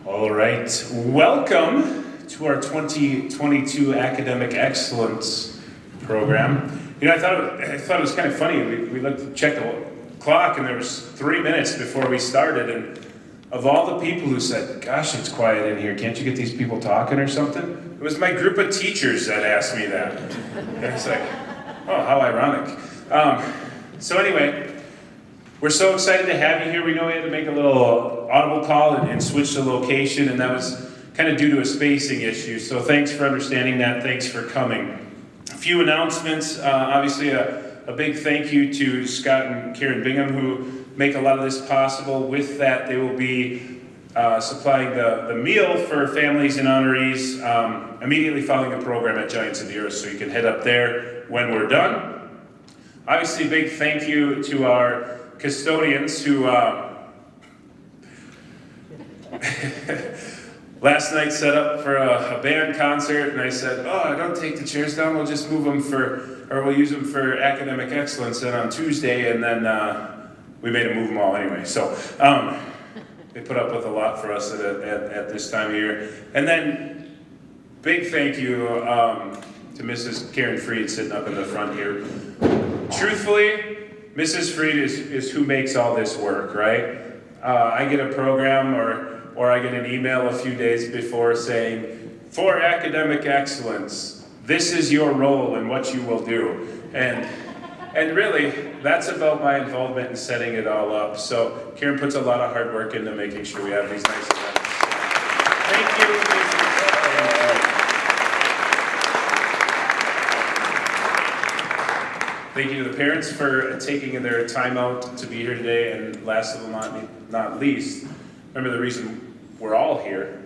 All right, welcome to our 2022 Academic Excellence Program. You know, I thought it was kind of funny. We checked the clock, and there was 3 minutes before we started. And of all the people who said, "Gosh, it's quiet in here. Can't you get these people talking or something?" It was my group of teachers that asked me that. And it's like, oh, how ironic. So anyway. We're so excited to have you here. We know we had to make a little audible call and switch the location, and that was kind of due to a spacing issue. So thanks for understanding that. Thanks for coming. A few announcements. Obviously, a big thank you to Scott and Karen Bingham, who make a lot of this possible. With that, they will be supplying the meal for families and honorees immediately following the program at Giants of the Earth, so you can head up there when we're done. Obviously, a big thank you to our custodians who last night set up for a band concert, and I said, "Oh, don't take the chairs down. We'll just move them we'll use them for academic excellence." And on Tuesday, and then we made them move them all anyway. So they put up with a lot for us at this time of year. And then big thank you to Mrs. Karen Freed sitting up in the front here. Truthfully, Mrs. Freed is who makes all this work, right? I get a program or I get an email a few days before saying, "For academic excellence, this is your role and what you will do." And really, that's about my involvement in setting it all up. So Karen puts a lot of hard work into making sure we have these nice events. Thank you, Mrs. Thank you to the parents for taking their time out to be here today, and last of all, not least, remember the reason we're all here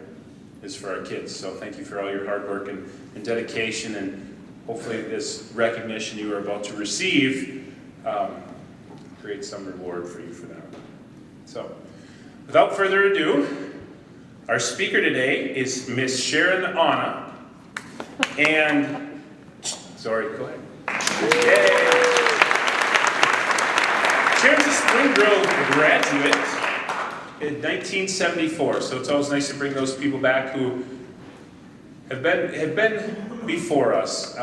is for our kids. So thank you for all your hard work and dedication, and hopefully this recognition you are about to receive creates some reward for you for that. So without further ado, our speaker today is Miss Sharon Anna, and sorry, go ahead. Yay. Sharon's a Spring Grove graduate in 1974, so it's always nice to bring those people back who have been before us.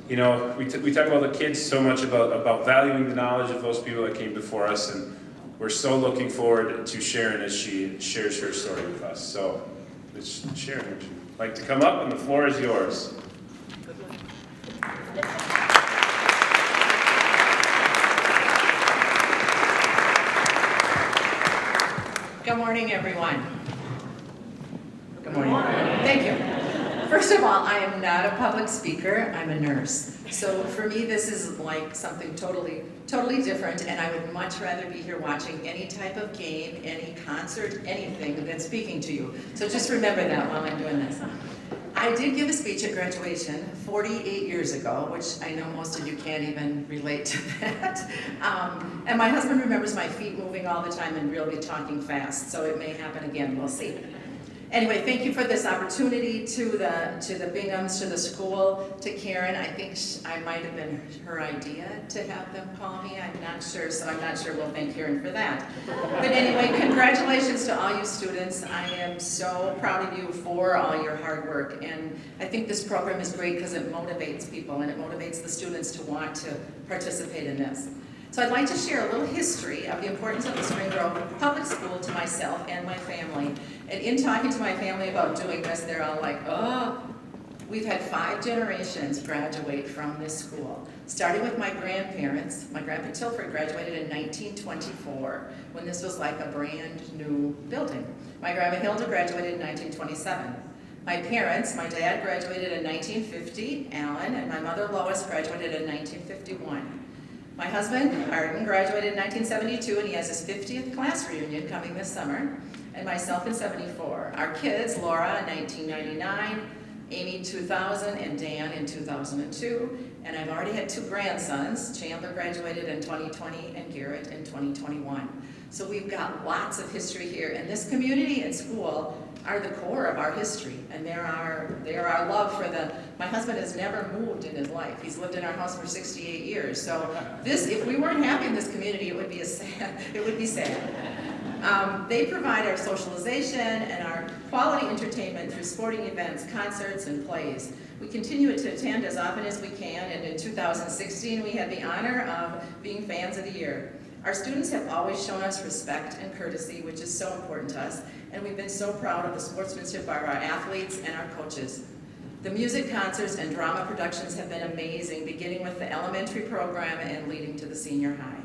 You know, we talk about the kids so much about valuing the knowledge of those people that came before us, and we're so looking forward to Sharon as she shares her story with us. So, Sharon, would you like to come up, and the floor is yours. Good morning, everyone. Good morning. Thank you. First of all, I am not a public speaker, I'm a nurse. So for me, this is like something totally different, and I would much rather be here watching any type of game, any concert, anything than speaking to you. So just remember that while I'm doing this. I did give a speech at graduation 48 years ago, which I know most of you can't even relate to that. And my husband remembers my feet moving all the time and really talking fast, so it may happen again, we'll see. Anyway, thank you for this opportunity to the Binghams, to the school, to Karen. I think I might have been her idea to have them call me. I'm not sure, so I'm not sure we'll thank Karen for that. But anyway, congratulations to all you students. I am so proud of you for all your hard work. And I think this program is great because it motivates people and it motivates the students to want to participate in this. So I'd like to share a little history of the importance of the Spring Grove Public School to myself and my family. And in talking to my family about doing this, they're all like, oh, we've had 5 generations graduate from this school. Starting with my grandparents. My grandpa Tilford graduated in 1924, when this was like a brand new building. My grandma Hilda graduated in 1927. My parents, my dad graduated in 1950, Alan, and my mother Lois graduated in 1951. My husband, Arden, graduated in 1972, and he has his 50th class reunion coming this summer, and myself in 74. Our kids, Laura in 1999, Amy 2000, and Dan in 2002, and I've already had 2 grandsons. Chandler graduated in 2020, and Garrett in 2021. So we've got lots of history here, and this community and school are the core of our history, and they're our love for my husband has never moved in his life. He's lived in our house for 68 years. So if we weren't happy in this community, it would be sad. They provide our socialization and our quality entertainment through sporting events, concerts, and plays. We continue to attend as often as we can, and in 2016 we had the honor of being Fans of the Year. Our students have always shown us respect and courtesy, which is so important to us, and we've been so proud of the sportsmanship of our athletes and our coaches. The music concerts and drama productions have been amazing, beginning with the elementary program and leading to the senior high.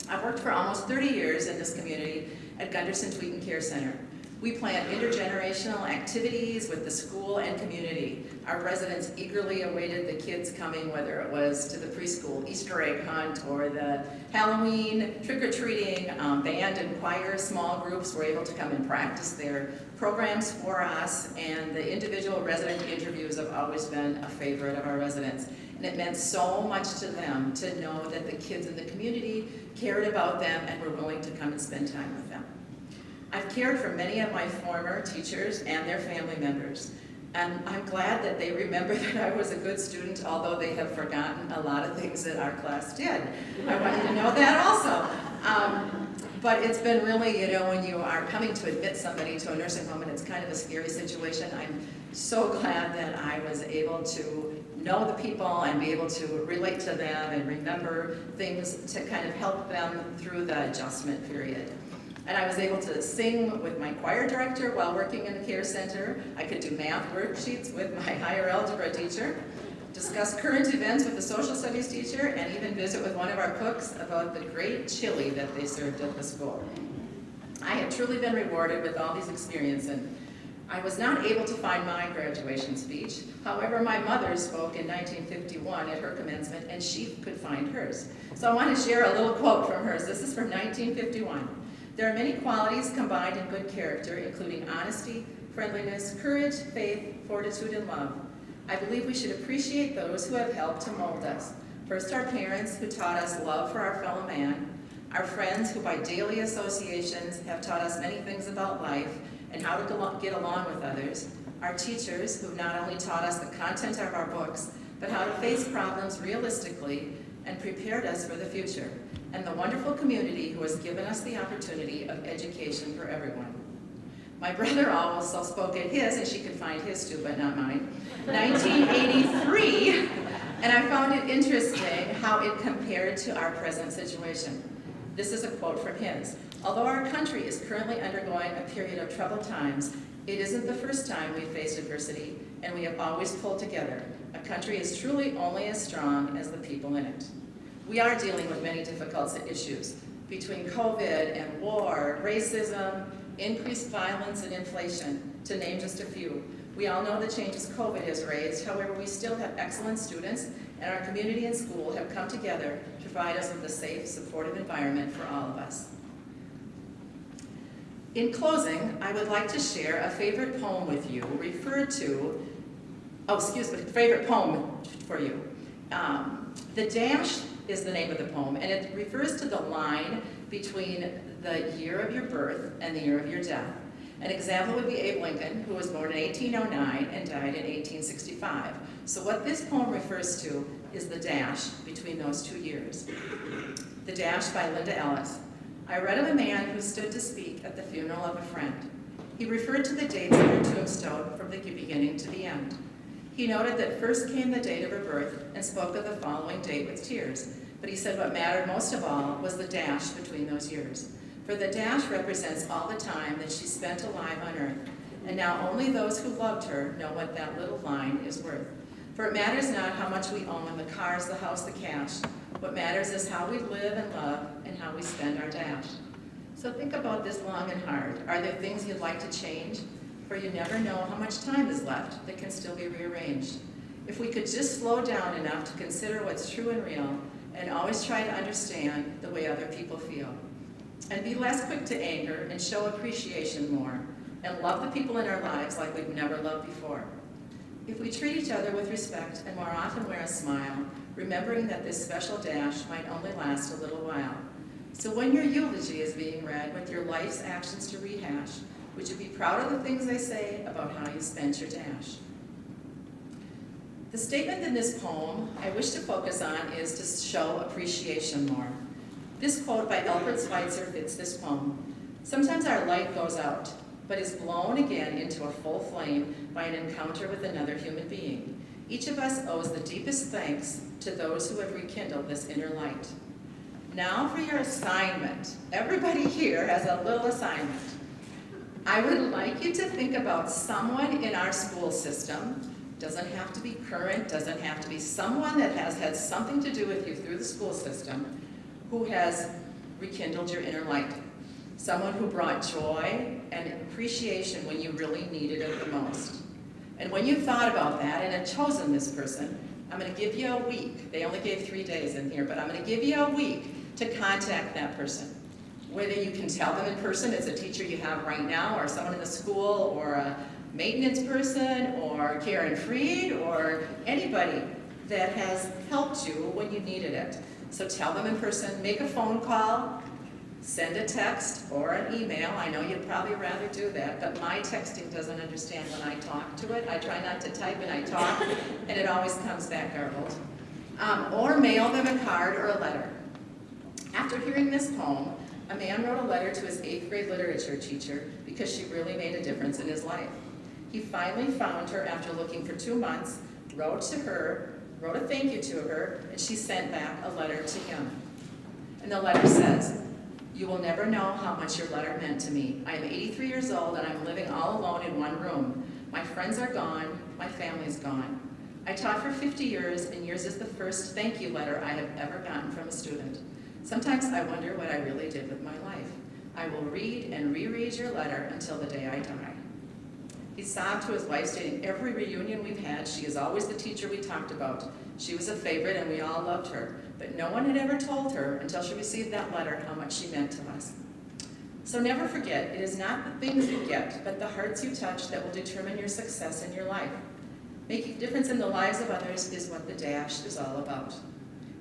I've worked for almost 30 years in this community at Gunderson Tweeten Care Center. We plan intergenerational activities with the school and community. Our residents eagerly awaited the kids coming, whether it was to the preschool Easter egg hunt or the Halloween trick-or-treating. Band and choir small groups were able to come and practice their programs for us, and the individual resident interviews have always been a favorite of our residents. And it meant so much to them to know that the kids in the community cared about them and were willing to come and spend time with them. I've cared for many of my former teachers and their family members, and I'm glad that they remember that I was a good student, although they have forgotten a lot of things that our class did. I want you to know that also. But it's been really, when you are coming to admit somebody to a nursing home and it's kind of a scary situation, I'm so glad that I was able to know the people and be able to relate to them and remember things to kind of help them through the adjustment period. And I was able to sing with my choir director while working in the care center. I could do math worksheets with my higher algebra teacher, discuss current events with the social studies teacher, and even visit with one of our cooks about the great chili that they served at the school. I have truly been rewarded with all these experiences, and I was not able to find my graduation speech. However, my mother spoke in 1951 at her commencement, and she could find hers. So I want to share a little quote from hers. This is from 1951. There are many qualities combined in good character, including honesty, friendliness, courage, faith, fortitude, and love. I believe we should appreciate those who have helped to mold us. First, our parents, who taught us love for our fellow man, our friends, who by daily associations have taught us many things about life and how to get along with others, our teachers, who not only taught us the content of our books, but how to face problems realistically and prepared us for the future, and the wonderful community who has given us the opportunity of education for everyone. My brother also spoke at his, and she could find his too, but not mine, 1983, and I found it interesting how it compared to our present situation. This is a quote from his. Although our country is currently undergoing a period of troubled times, it isn't the first time we've faced adversity, and we have always pulled together. A country is truly only as strong as the people in it. We are dealing with many difficult issues between COVID and war, racism, increased violence and inflation, to name just a few. We all know the changes COVID has raised, however, we still have excellent students, and our community and school have come together to provide us with a safe, supportive environment for all of us. In closing, I would like to share a favorite poem with you, favorite poem for you. The Dash is the name of the poem, and it refers to the line between the year of your birth and the year of your death. An example would be Abe Lincoln, who was born in 1809 and died in 1865. So what this poem refers to is the dash between those 2 years. The Dash by Linda Ellis. I read of a man who stood to speak at the funeral of a friend. He referred to the dates on her tombstone from the beginning to the end. He noted that first came the date of her birth and spoke of the following date with tears. But he said what mattered most of all was the dash between those years. For the dash represents all the time that she spent alive on earth. And now only those who loved her know what that little line is worth. For it matters not how much we own, the cars, the house, the cash. What matters is how we live and love and how we spend our dash. So think about this long and hard. Are there things you'd like to change? For you never know how much time is left that can still be rearranged. If we could just slow down enough to consider what's true and real, and always try to understand the way other people feel. And be less quick to anger and show appreciation more, and love the people in our lives like we've never loved before. If we treat each other with respect and more often wear a smile, remembering that this special dash might only last a little while. So when your eulogy is being read with your life's actions to rehash, would you be proud of the things they say about how you spent your dash? The statement in this poem I wish to focus on is to show appreciation more. This quote by Albert Schweitzer fits this poem. Sometimes our light goes out, but is blown again into a full flame by an encounter with another human being. Each of us owes the deepest thanks to those who have rekindled this inner light. Now for your assignment. Everybody here has a little assignment. I would like you to think about someone in our school system. Doesn't have to be current, doesn't have to be someone that has had something to do with you through the school system who has rekindled your inner light. Someone who brought joy and appreciation when you really needed it the most. And when you thought about that and had chosen this person, I'm going to give you a week. They only gave 3 days in here, but I'm going to give you a week to contact that person. Whether you can tell them in person, it's a teacher you have right now, or someone in the school, or a maintenance person, or Karen Freed, or anybody that has helped you when you needed it. So tell them in person, make a phone call, send a text or an email. I know you'd probably rather do that, but my texting doesn't understand when I talk to it. I try not to type and I talk, and it always comes back garbled. Or mail them a card or a letter. After hearing this poem, a man wrote a letter to his 8th grade literature teacher because she really made a difference in his life. He finally found her after looking for 2 months, wrote to her, wrote a thank you to her, and she sent back a letter to him. And the letter says, "You will never know how much your letter meant to me. I am 83 years old and I'm living all alone in one room. My friends are gone, my family's gone. I taught for 50 years and yours is the first thank you letter I have ever gotten from a student. Sometimes I wonder what I really did with my life. I will read and reread your letter until the day I die." He sobbed to his wife, stating, "Every reunion we've had, she is always the teacher we talked about. She was a favorite and we all loved her, but no one had ever told her until she received that letter how much she meant to us." So never forget, it is not the things you get, but the hearts you touch that will determine your success in your life. Making a difference in the lives of others is what the Dash is all about.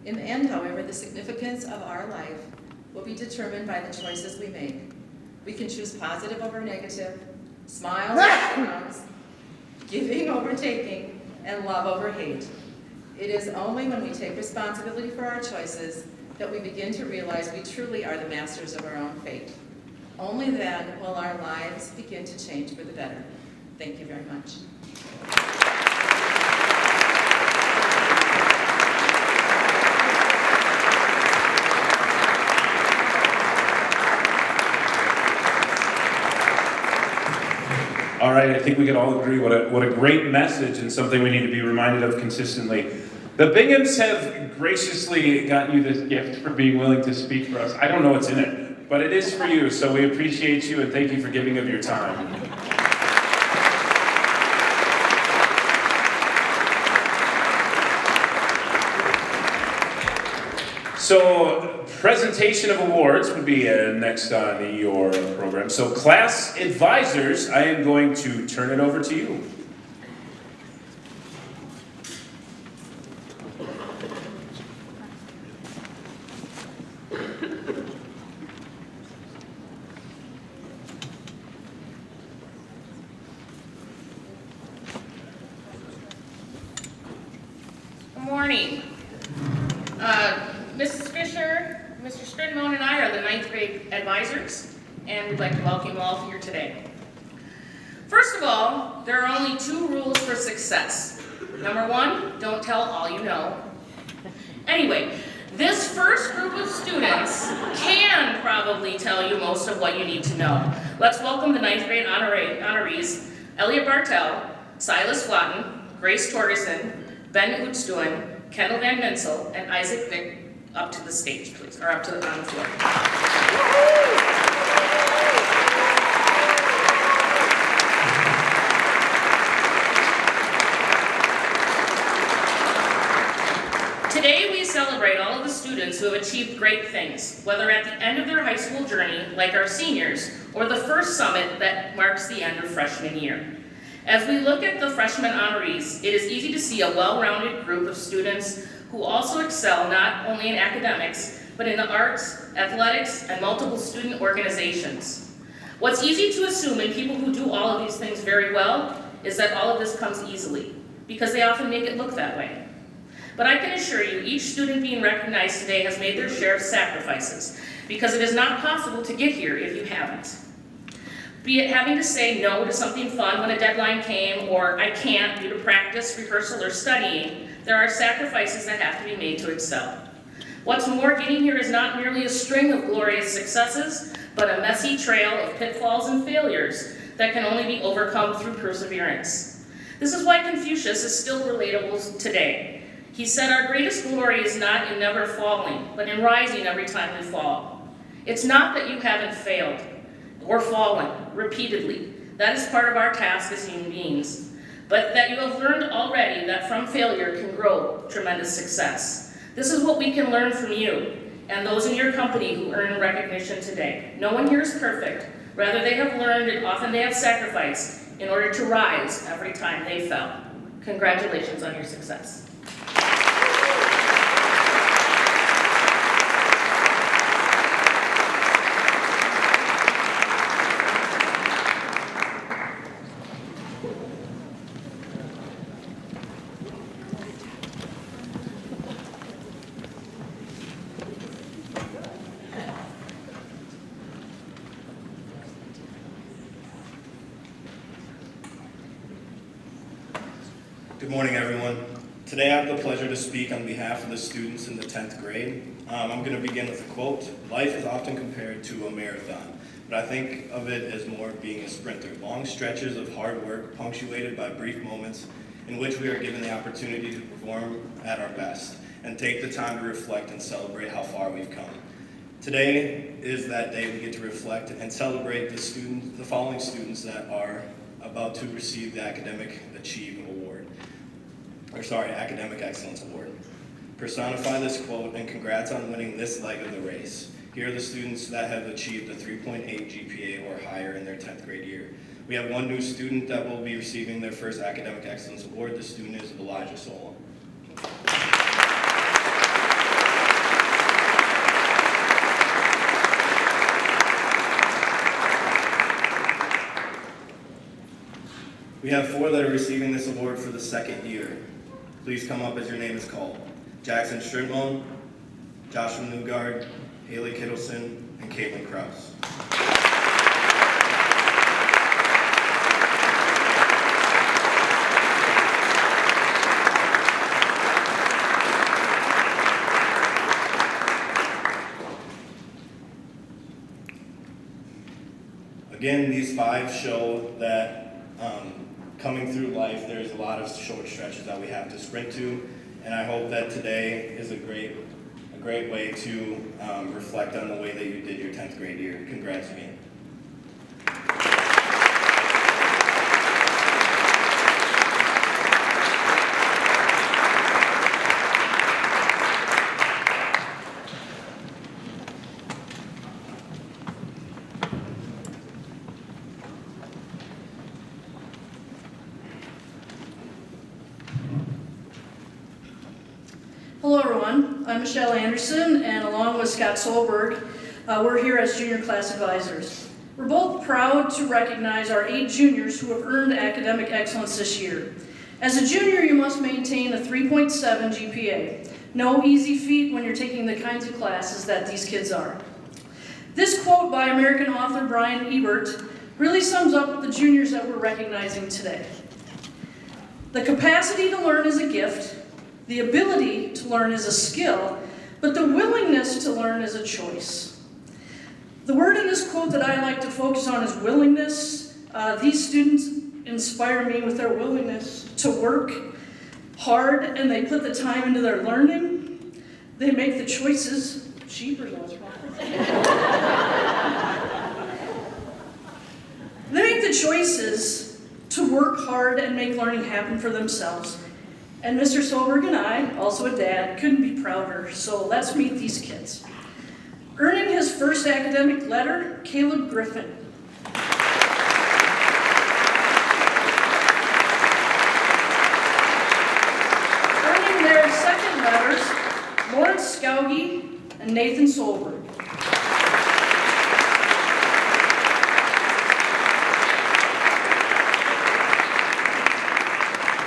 In the end, however, the significance of our life will be determined by the choices we make. We can choose positive over negative, smiles over frowns, giving over taking, and love over hate. It is only when we take responsibility for our choices that we begin to realize we truly are the masters of our own fate. Only then will our lives begin to change for the better. Thank you very much. All right, I think we can all agree what a great message and something we need to be reminded of consistently. The Binghams have graciously gotten you this gift for being willing to speak for us. I don't know what's in it, but it is for you, so we appreciate you and thank you for giving of your time. So, presentation of awards would be next on your program. So, class advisors, I am going to turn it over to you. Good morning. Mrs. Fisher, Mr. Stridmon, and I are the 9th grade advisors, and we'd like to welcome you all here today. First of all, there are only 2 rules for success. Number 1, don't tell all you know. Anyway, this first group of students can probably tell you most of what you need to know. Let's welcome the 9th grade honorees, Elliot Bartel, Silas Flatten, Grace Torgerson, Ben Oudstuen, Kendall Van Mensel, and Isaac Vick up to the stage, please, or on the floor. Today we celebrate all of the students who have achieved great things, whether at the end of their high school journey, like our seniors, or the first summit that marks the end of freshman year. As we look at the freshman honorees, it is easy to see a well-rounded group of students who also excel not only in academics, but in the arts, athletics, and multiple student organizations. What's easy to assume in people who do all of these things very well is that all of this comes easily, because they often make it look that way. But I can assure you, each student being recognized today has made their share of sacrifices, because it is not possible to get here if you haven't. Be it having to say no to something fun when a deadline came, or I can't due to practice, rehearsal, or studying, there are sacrifices that have to be made to excel. What's more, getting here is not merely a string of glorious successes, but a messy trail of pitfalls and failures that can only be overcome through perseverance. This is why Confucius is still relatable today. He said, our greatest glory is not in never falling, but in rising every time we fall. It's not that you haven't failed or fallen repeatedly. That is part of our task as human beings. But that you have learned already that from failure can grow tremendous success. This is what we can learn from you and those in your company who earn recognition today. No one here is perfect. Rather, they have learned and often they have sacrificed in order to rise every time they fell. Congratulations on your success. Good morning, everyone. Today I have the pleasure to speak on behalf of the students in the 10th grade. I'm going to begin with a quote. Life is often compared to a marathon, but I think of it as more being a sprinter. Long stretches of hard work punctuated by brief moments in which we are given the opportunity to perform at our best and take the time to reflect and celebrate how far we've come. Today is that day we get to reflect and celebrate the following students that are about to receive the Academic Excellence Award. Personify this quote and congrats on winning this leg of the race. Here are the students that have achieved a 3.8 GPA or higher in their 10th grade year. We have one new student that will be receiving their first Academic Excellence Award. The student is Elijah Solon. We have 4 that are receiving this award for the 2nd year. Please come up as your name is called. Jackson Stridmon, Joshua Newgard, Haley Kittleson, and Caitlin Krause. Again, these 5 show that coming through life, there's a lot of short stretches that we have to sprint to, and I hope that today is a great great way to reflect on the way that you did your 10th grade year. Congrats again. Hello everyone, I'm Michelle Anderson, and along with Scott Solberg, we're here as junior class advisors. We're both proud to recognize our 8 juniors who have earned academic excellence this year. As a junior, you must maintain a 3.7 GPA. No easy feat when you're taking the kinds of classes that these kids are. This quote by American author Brian Ebert really sums up the juniors that we're recognizing today. The capacity to learn is a gift. The ability to learn is a skill, but the willingness to learn is a choice. The word in this quote that I like to focus on is willingness. These students inspire me with their willingness to work hard, and they put the time into their learning. They make the choices. Jeepers, what's wrong? They make the choices to work hard and make learning happen for themselves. And Mr. Solberg and I, also a dad, couldn't be prouder, so let's meet these kids. Earning his first academic letter, Caleb Griffin. Earning their second letters, Lawrence Skauge and Nathan Solberg.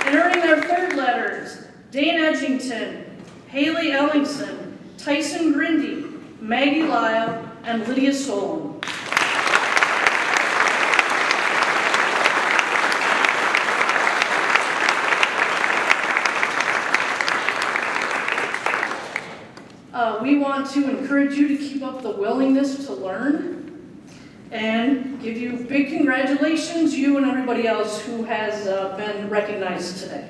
And earning their third letters, Dane Edgington, Haley Ellingson, Tyson Grindy, Maggie Lyle, and Lydia Solon. We want to encourage you to keep up the willingness to learn and give you big congratulations, you and everybody else who has been recognized today.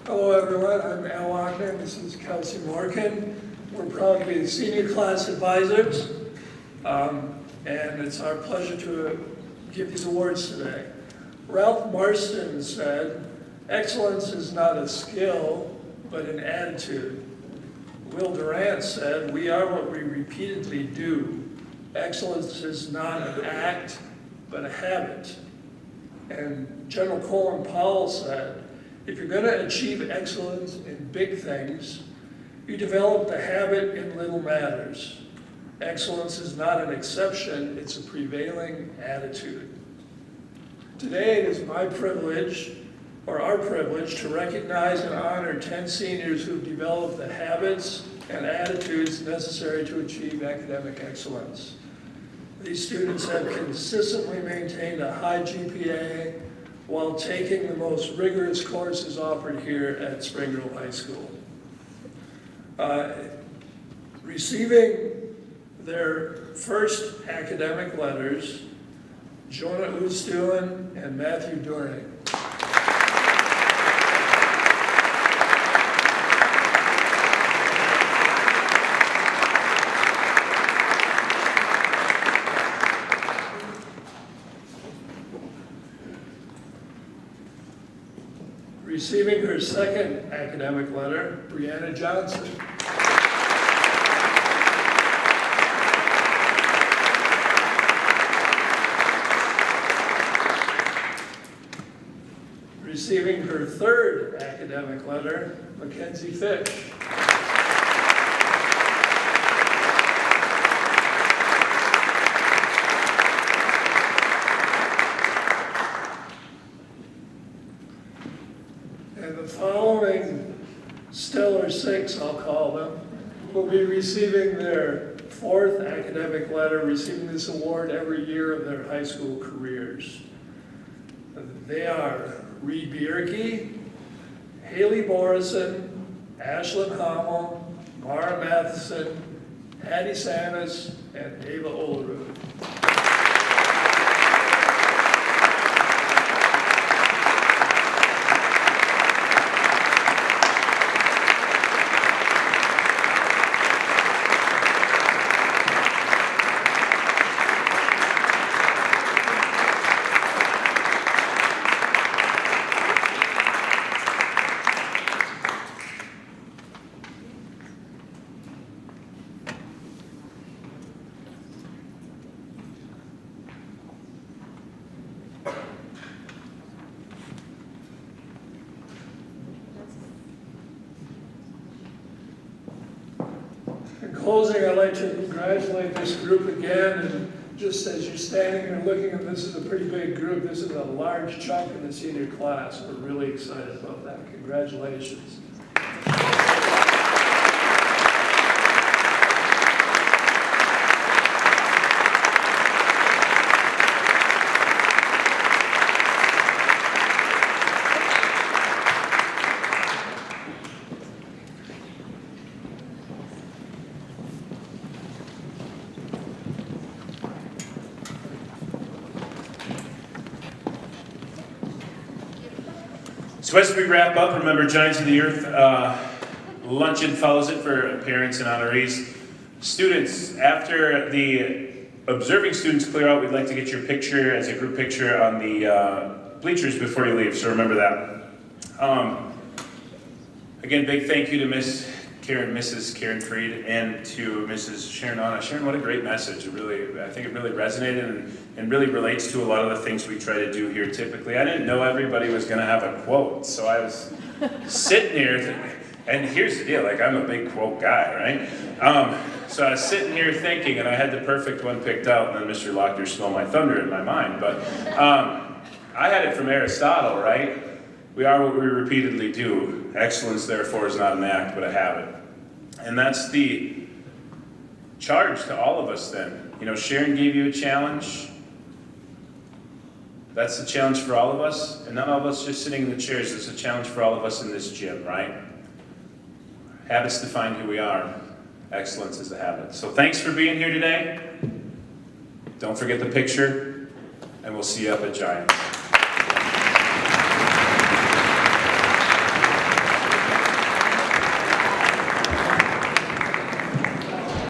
Hello everyone, I'm Al Lockman, this is Kelsey Morgan. We're proud to be the senior class advisors, and it's our pleasure to give these awards today. Ralph Marston said, "Excellence is not a skill, but an attitude." Will Durant said, "We are what we repeatedly do. Excellence is not an act, but a habit." And General Colin Powell said, "If you're going to achieve excellence in big things, you develop the habit in little matters. Excellence is not an exception, it's a prevailing attitude." Today it is my privilege, or our privilege, to recognize and honor 10 seniors who've developed the habits and attitudes necessary to achieve academic excellence. These students have consistently maintained a high GPA while taking the most rigorous courses offered here at Spring Grove High School. Receiving their first academic letters, Jonah Oosthulen and Matthew Dorning. Receiving her second academic letter, Brianna Johnson. Receiving her third academic letter, Mackenzie Fish. receiving their 4th academic letter, receiving this award every year of their high school careers. They are Reed Bierke, Haley Morrison, Ashlyn Hommel, Mara Matheson, Hattie Samus, and Ava Olerud. In closing, I'd like to congratulate this group again, and just as you're standing here looking, and this is a pretty big group, this is a large chunk in the senior class. We're really excited about that. Congratulations. So as we wrap up, remember Giants of the Earth luncheon follows it for parents and honorees. Students, after the observing students clear out, we'd like to get your picture as a group picture on the bleachers before you leave, so remember that. Again, big thank you to Mrs. Karen Freed, and to Mrs. Sharon Anna. Sharon, what a great message. I think it really resonated and really relates to a lot of the things we try to do here typically. I didn't know everybody was gonna have a quote, so I was sitting here, and here's the deal, like I'm a big quote guy, right? So I was sitting here thinking, and I had the perfect one picked out, and then Mr. Lochter stole my thunder in my mind, but I had it from Aristotle, right? We are what we repeatedly do. Excellence, therefore, is not an act, but a habit. And that's the charge to all of us then. You know, Sharon gave you a challenge. That's the challenge for all of us. And not all of us just sitting in the chairs. It's a challenge for all of us in this gym, right? Habits define who we are. Excellence is a habit. So thanks for being here today. Don't forget the picture, and we'll see you up at Giants.